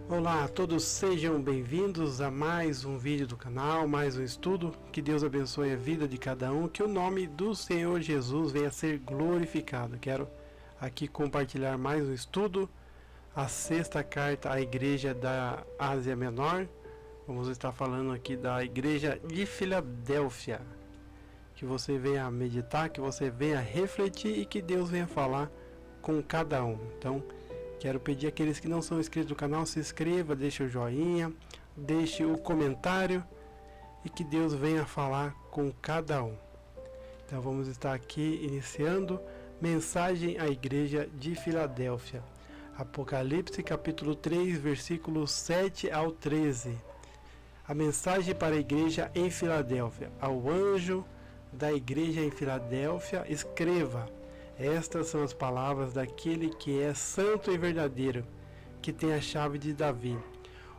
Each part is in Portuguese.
Olá a todos, sejam bem-vindos a mais um vídeo do canal, mais um estudo. Que Deus abençoe a vida de cada um, que o nome do Senhor Jesus venha a ser glorificado. Quero aqui compartilhar mais um estudo, a sexta carta à igreja da Ásia Menor. Vamos estar falando aqui da igreja de Filadélfia. Que você venha meditar, que você venha refletir e que Deus venha falar com cada um. Então, quero pedir àqueles que não são inscritos no canal, se inscreva, deixe o joinha, deixe o comentário e que Deus venha falar com cada um. Então vamos estar aqui iniciando mensagem à igreja de Filadélfia. Apocalipse capítulo 3, versículos 7 ao 13. A mensagem para a igreja em Filadélfia. Ao anjo da igreja em Filadélfia, escreva: estas são as palavras daquele que é santo e verdadeiro, que tem a chave de Davi.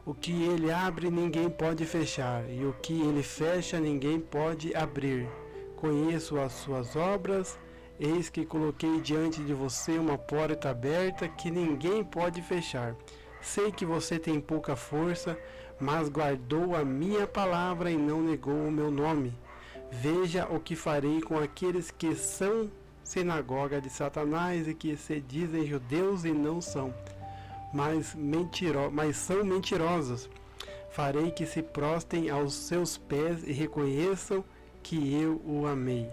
O que ele abre, ninguém pode fechar, e o que ele fecha, ninguém pode abrir. Conheço as suas obras, eis que coloquei diante de você uma porta aberta que ninguém pode fechar. Sei que você tem pouca força, mas guardou a minha palavra e não negou o meu nome. Veja o que farei com aqueles que são sinagoga de Satanás e que se dizem judeus e não são, mas são mentirosos. Farei que se prostem aos seus pés e reconheçam que eu o amei.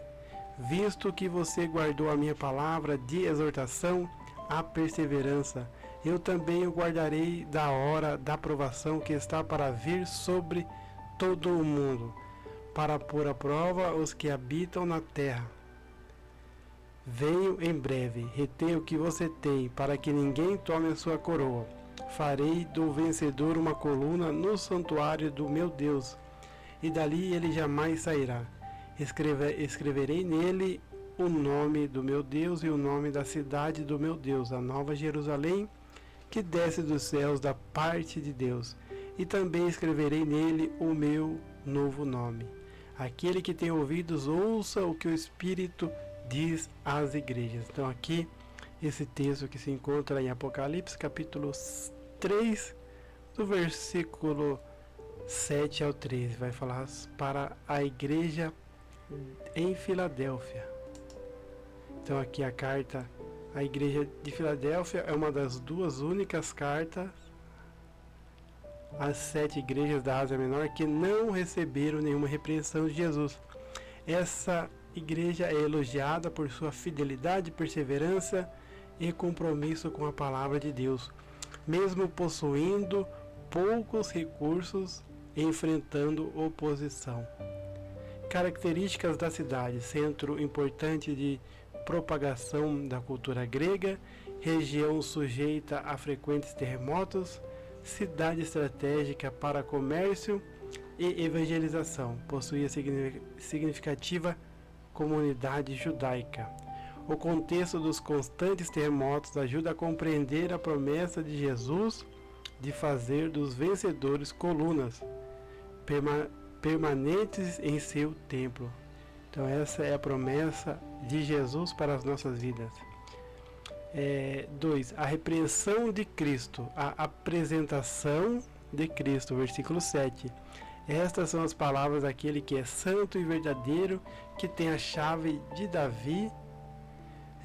Visto que você guardou a minha palavra de exortação à perseverança, eu também o guardarei da hora da provação que está para vir sobre todo o mundo, para pôr à prova os que habitam na terra. Venho em breve, retém o que você tem, para que ninguém tome a sua coroa. Farei do vencedor uma coluna no santuário do meu Deus, e dali ele jamais sairá. Escreverei nele o nome do meu Deus e o nome da cidade do meu Deus, a nova Jerusalém, que desce dos céus da parte de Deus. E também escreverei nele o meu novo nome. Aquele que tem ouvidos, ouça o que o Espírito diz às igrejas. Então aqui, esse texto que se encontra em Apocalipse, capítulo 3, do versículo 7 ao 13, vai falar para a igreja em Filadélfia. Então aqui a carta à igreja de Filadélfia é uma das duas únicas cartas às 7 igrejas da Ásia Menor que não receberam nenhuma repreensão de Jesus. Essa igreja é elogiada por sua fidelidade, perseverança e compromisso com a palavra de Deus, mesmo possuindo poucos recursos e enfrentando oposição. Características da cidade: centro importante de propagação da cultura grega, região sujeita a frequentes terremotos, cidade estratégica para comércio e evangelização, possuía significativa comunidade judaica. O contexto dos constantes terremotos ajuda a compreender a promessa de Jesus de fazer dos vencedores colunas permanentes em seu templo. Então essa é a promessa de Jesus para as nossas vidas. 2. A repreensão de Cristo, a apresentação de Cristo, versículo 7. Estas são as palavras daquele que é santo e verdadeiro, que tem a chave de Davi.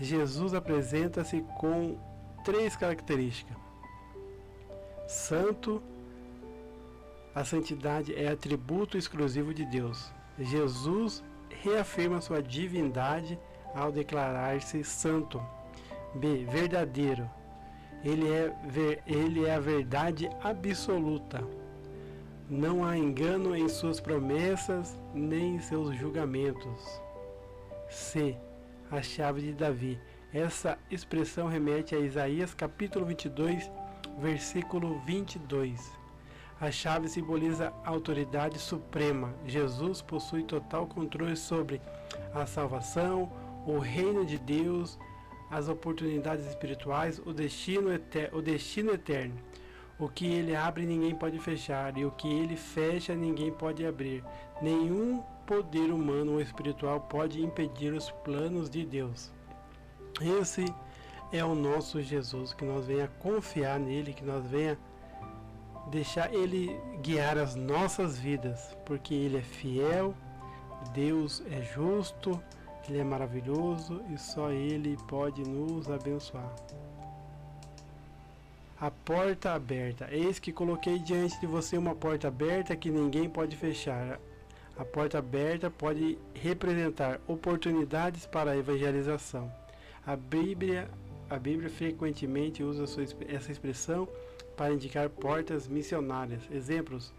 Jesus apresenta-se com 3 características. Santo, a santidade é atributo exclusivo de Deus. Jesus reafirma sua divindade ao declarar-se santo. B. Verdadeiro. Ele é a verdade absoluta. Não há engano em suas promessas, nem em seus julgamentos. C. A chave de Davi. Essa expressão remete a Isaías capítulo 22, versículo 22. A chave simboliza a autoridade suprema. Jesus possui total controle sobre a salvação, o reino de Deus, as oportunidades espirituais, o destino eterno. O que ele abre, ninguém pode fechar, e o que ele fecha, ninguém pode abrir. Nenhum poder humano ou espiritual pode impedir os planos de Deus. Esse é o nosso Jesus, que nós venha confiar nele, que nós venha deixar Ele guiar as nossas vidas, porque Ele é fiel, Deus é justo, Ele é maravilhoso e só Ele pode nos abençoar. A porta aberta. Eis que coloquei diante de você uma porta aberta que ninguém pode fechar. A porta aberta pode representar oportunidades para a evangelização. A Bíblia frequentemente usa essa expressão para indicar portas missionárias. Exemplos: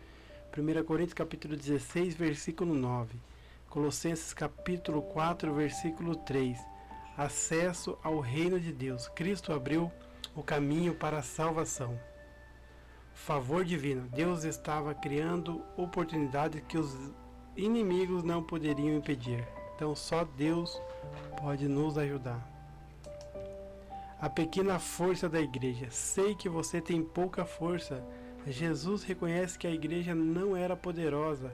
1 Coríntios capítulo 16, versículo 9. Colossenses capítulo 4, versículo 3. Acesso ao reino de Deus. Cristo abriu o caminho para a salvação. Favor divino. Deus estava criando oportunidades que os inimigos não poderiam impedir. Então só Deus pode nos ajudar. A pequena força da igreja. Sei que você tem pouca força. Jesus reconhece que a igreja não era poderosa.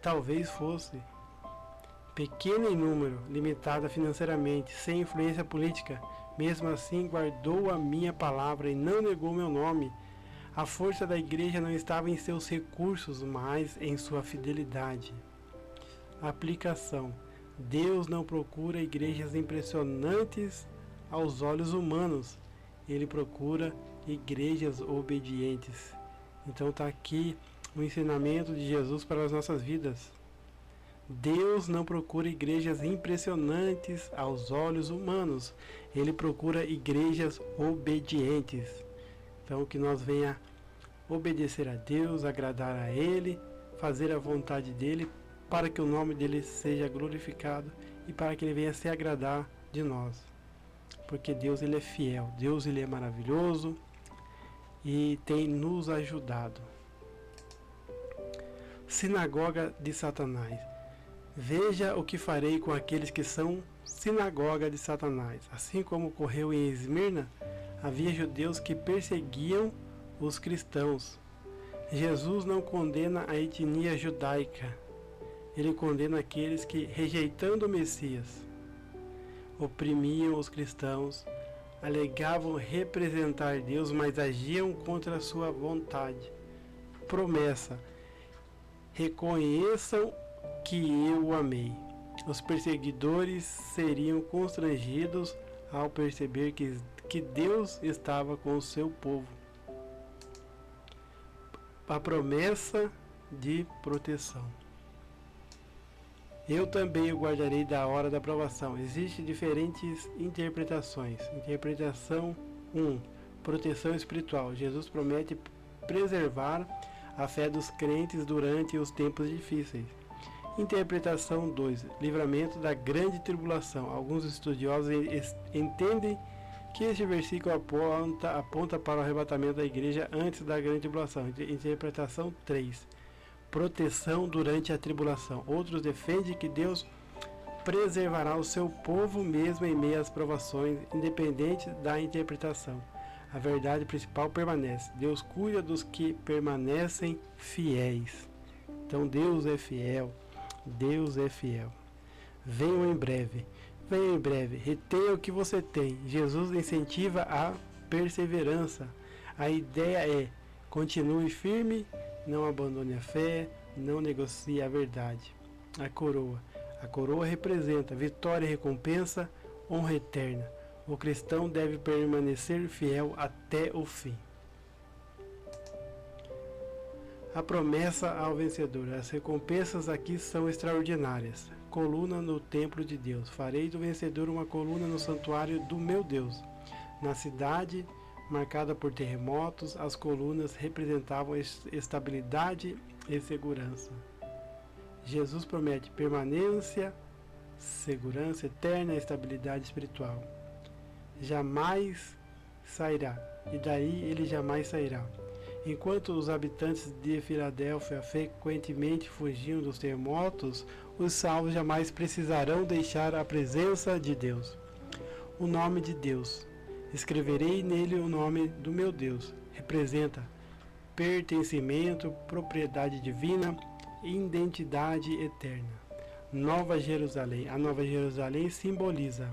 Talvez fosse pequena em número, limitada financeiramente, sem influência política. Mesmo assim, guardou a minha palavra e não negou meu nome. A força da igreja não estava em seus recursos, mas em sua fidelidade. Aplicação. Deus não procura igrejas impressionantes aos olhos humanos. Ele procura igrejas obedientes. Então está aqui o ensinamento de Jesus para as nossas vidas. Deus não procura igrejas impressionantes aos olhos humanos. Ele procura igrejas obedientes. Então que nós venha obedecer a Deus, agradar a Ele, fazer a vontade dEle, para que o nome dEle seja glorificado e para que Ele venha se agradar de nós. Porque Deus Ele é fiel, Deus Ele é maravilhoso e tem nos ajudado. Sinagoga de Satanás. Veja o que farei com aqueles que são sinagoga de Satanás. Assim como ocorreu em Esmirna, havia judeus que perseguiam os cristãos. Jesus não condena a etnia judaica. Ele condena aqueles que, rejeitando o Messias, oprimiam os cristãos, alegavam representar Deus, mas agiam contra a sua vontade. Promessa: reconheçam que eu o amei. Os perseguidores seriam constrangidos ao perceber que Deus estava com o seu povo. A promessa de proteção. Eu também o guardarei da hora da provação. Existem diferentes interpretações. Interpretação 1. Proteção espiritual. Jesus promete preservar a fé dos crentes durante os tempos difíceis. Interpretação 2. Livramento da grande tribulação. Alguns estudiosos entendem que este versículo aponta para o arrebatamento da igreja antes da grande tribulação. Interpretação 3. Proteção durante a tribulação. Outros defendem que Deus preservará o seu povo mesmo em meio às provações, independente da interpretação. A verdade principal permanece. Deus cuida dos que permanecem fiéis. Então Deus é fiel. Deus é fiel. Venham em breve. Venham em breve. Retenha o que você tem. Jesus incentiva a perseverança. A ideia é: continue firme, não abandone a fé, não negocie a verdade. A coroa. A coroa representa vitória e recompensa, honra eterna. O cristão deve permanecer fiel até o fim. A promessa ao vencedor. As recompensas aqui são extraordinárias. Coluna no templo de Deus. Farei do vencedor uma coluna no santuário do meu Deus. Na cidade marcada por terremotos, as colunas representavam estabilidade e segurança. Jesus promete permanência, segurança eterna e estabilidade espiritual. Jamais sairá, e daí ele jamais sairá. Enquanto os habitantes de Filadélfia frequentemente fugiam dos terremotos, os salvos jamais precisarão deixar a presença de Deus. O nome de Deus. Escreverei nele o nome do meu Deus. Representa pertencimento, propriedade divina, identidade eterna. Nova Jerusalém. A Nova Jerusalém simboliza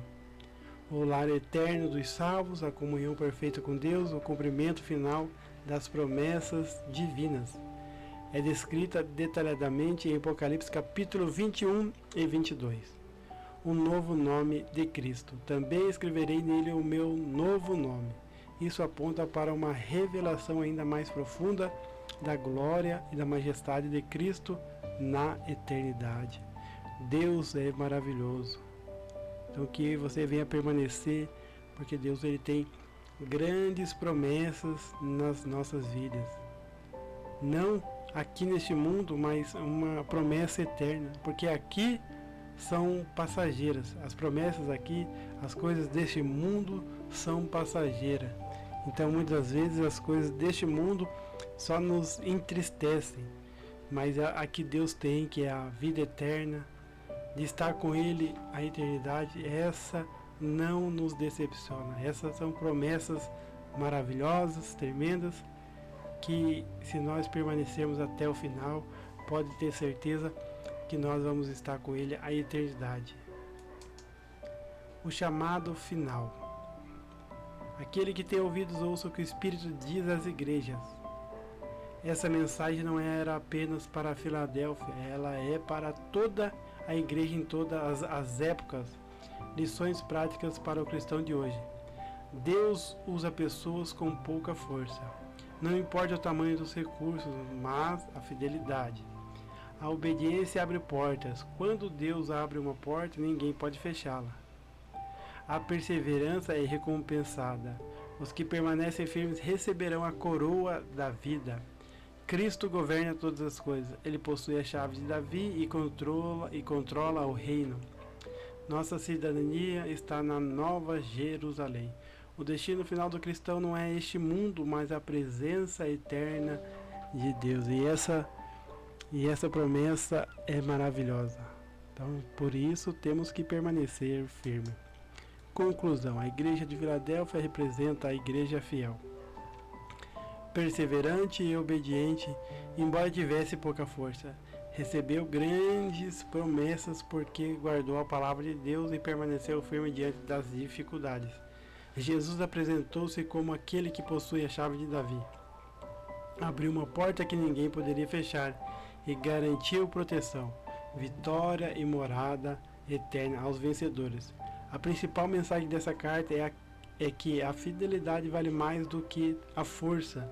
o lar eterno dos salvos, a comunhão perfeita com Deus, o cumprimento final das promessas divinas. É descrita detalhadamente em Apocalipse capítulo 21 e 22. Um novo nome de Cristo. Também escreverei nele o meu novo nome. Isso aponta para uma revelação ainda mais profunda da glória e da majestade de Cristo na eternidade. Deus é maravilhoso. Então que você venha permanecer, porque Deus ele tem grandes promessas nas nossas vidas. Não aqui neste mundo, mas uma promessa eterna, porque aqui são passageiras. As promessas aqui, as coisas deste mundo são passageiras. Então muitas vezes as coisas deste mundo só nos entristecem, mas a que Deus tem, que é a vida eterna, de estar com Ele a eternidade, essa não nos decepciona. Essas são promessas maravilhosas, tremendas, que se nós permanecermos até o final, pode ter certeza que nós vamos estar com Ele a eternidade. O chamado final. Aquele que tem ouvidos ouça o que o Espírito diz às igrejas. Essa mensagem não era apenas para a Filadélfia, ela é para toda a igreja em todas as épocas. Lições práticas para o cristão de hoje. Deus usa pessoas com pouca força. Não importa o tamanho dos recursos, mas a fidelidade. A obediência abre portas. Quando Deus abre uma porta, ninguém pode fechá-la. A perseverança é recompensada. Os que permanecem firmes receberão a coroa da vida. Cristo governa todas as coisas. Ele possui a chave de Davi e controla o reino. Nossa cidadania está na Nova Jerusalém. O destino final do cristão não é este mundo, mas a presença eterna de Deus. E essa promessa é maravilhosa. Então, por isso, temos que permanecer firme. Conclusão. A igreja de Filadélfia representa a igreja fiel, perseverante e obediente, embora tivesse pouca força. Recebeu grandes promessas porque guardou a palavra de Deus e permaneceu firme diante das dificuldades. Jesus apresentou-se como aquele que possui a chave de Davi. Abriu uma porta que ninguém poderia fechar e garantiu proteção, vitória e morada eterna aos vencedores. A principal mensagem dessa carta é que a fidelidade vale mais do que a força,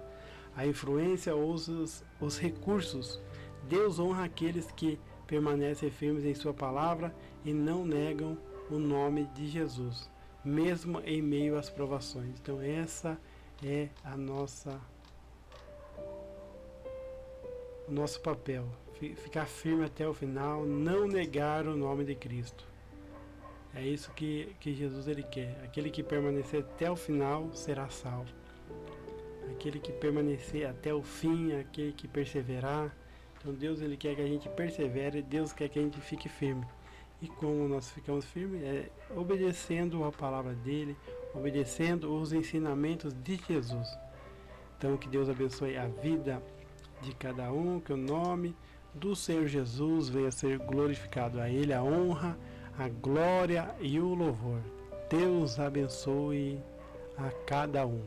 a influência ou os recursos. Deus honra aqueles que permanecem firmes em sua palavra e não negam o nome de Jesus, mesmo em meio às provações. Então essa é o nosso papel, ficar firme até o final, não negar o nome de Cristo. É isso que Jesus ele quer. Aquele que permanecer até o final será salvo. Aquele que permanecer até o fim, aquele que perseverar. Então Deus ele quer que a gente persevere, Deus quer que a gente fique firme. E como nós ficamos firmes? É obedecendo a palavra dele, obedecendo os ensinamentos de Jesus. Então que Deus abençoe a vida de cada um, que o nome do Senhor Jesus venha a ser glorificado. A Ele a honra, a glória e o louvor. Deus abençoe a cada um.